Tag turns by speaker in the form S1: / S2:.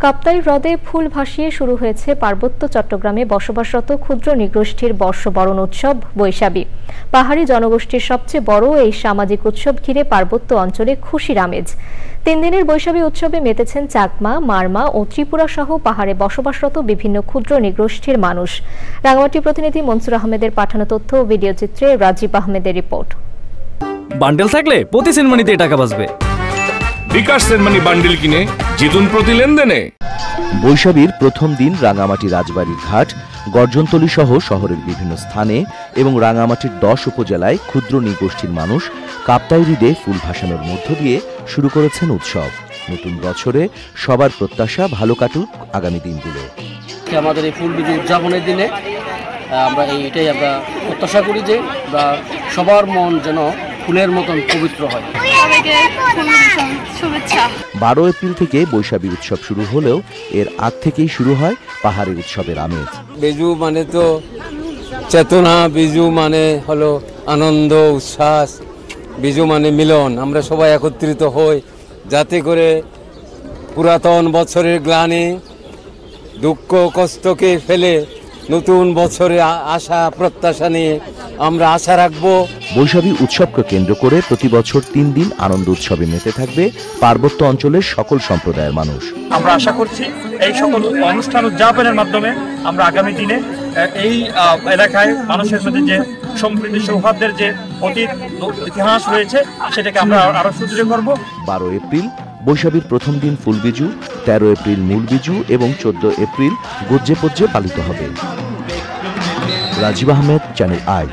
S1: কাপ্তাই হ্রদে ফুল ভাসিয়ে শুরু হয়েছে পার্বত্য চট্টগ্রামে বসবাসরত ক্ষুদ্র নৃগোষ্ঠীর বর্ষবরণ উৎসব বৈশাখী। পাহাড়ি জনগোষ্ঠীর সবচেয়ে বড় এই সামাজিক উৎসব ঘিরে পার্বত্য অঞ্চলে খুশির আমেজ। 3 দিনের বৈশাখী উৎসবে মেতেছেন চাকমা, মারমা ও ত্রিপুরা সহ পাহাড়ে বসবাসরত বিভিন্ন ক্ষুদ্র নৃগোষ্ঠীর মানুষ। রাঙ্গামাটি প্রতিনিধি মনসুর আহমেদের পাঠানো তথ্য ও ভিডিও চিত্রে রাজীব আহমেদের রিপোর্ট।
S2: বান্ডেল থাকলে প্রতি সেনমানিতে টাকা বাঁচবে।
S3: বিকাশ সেনমানি বান্ডেল কিনে জিতুন প্রতি লেনদেনে।
S4: বৈশাখীর প্রথম দিন রাঙ্গামাটি রাজবাড়ির ঘাট, গর্জনতলী সহ শহরের বিভিন্ন স্থানে এবং রাঙ্গামাটির 10 উপজেলায় ক্ষুদ্র নৃগোষ্ঠীর মানুষ কাপ্তাই হ্রদে ফুল ভাসানোর মধ্য দিয়ে শুরু করেছেন উৎসব। নতুন বছরে সবার প্রত্যাশা ভালো কাটুক আগামী দিনগুলো।
S5: আমাদের এই ফুল বিজু উদযাপনের দিনে আমরা এইটাই আমরা প্রত্যাশা করি যে সবার মন যেন ফুলের মতন পবিত্র হয়।
S4: 12 এপ্রিল থেকে বৈশাখী উৎসব শুরু হলেও এর আগ থেকেই শুরু হয় পাহাড়ি উৎসবের আমেজ।
S6: বিজু মানে তো চেতনা, বিজু মানে হলো আনন্দ উচ্ছ্বাস, বিজু মানে মিলন। আমরা সবাই একত্রিত হই যাতে করে পুরাতন বছরের গ্লানি দুঃখ কষ্টকে ফেলে নতুন বছরে আশা প্রত্যাশা নিয়ে আমরা আশা রাখবো।
S4: বৈশাখী উৎসবকে কেন্দ্র করে প্রতি বছর 3 দিন আনন্দ উৎসবে মেতে থাকবে পার্বত্য অঞ্চলের সকল সম্প্রদায়ের মানুষ।
S7: আমরা আশা করছি এই সকল অনুষ্ঠান উদযাপনের মাধ্যমে আমরা আগামী দিনে এই এলাকায় মানুষের মধ্যে যে সম্প্রীতি সৌহার্দ্যের যে অতীত ইতিহাস রয়েছে সেটাকে আমরা আরো সুদৃঢ় করব।
S4: 12 এপ্রিল বৈশাখীর প্রথম দিন ফুলবিজু, 13 এপ্রিল মূল বিজু এবং 14 এপ্রিল গজ্জে পজ্জে পালিত হবে। Rajib Ahmed, Channel I.